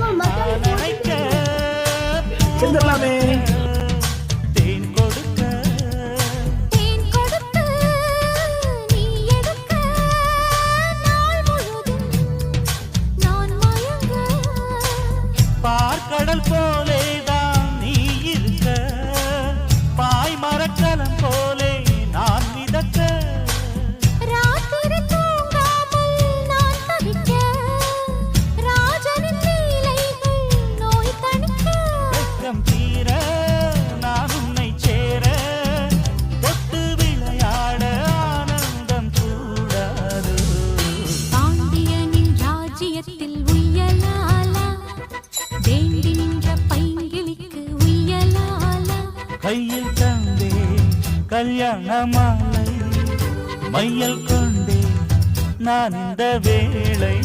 நினைக்க தேன் கொடுக்க நீ எடுக்க நாள் முழுதும் நான் மயங்க பார்க்கடல் போலேதான் நீ இருக்க பாய் மரக்கலம் போலே நான் மிதக்க ராத்திரி தூங்காமல் நான் தவிக்க ராஜனின் லீலைகள் நோய் தணிக்க வெட்கம் தீர நான் உன்னை சேர தொட்டு விளையாட ஆனந்தம் கூடாது பாண்டியனின் ராஜ்யத்தில் உய்யலாலா வேண்டி நின்ற பைங்கிளிக்கு உய்யலாலா கையில் தந்தே கல்யாண மாலை மையல் கொண்டே நான் இந்த வேளை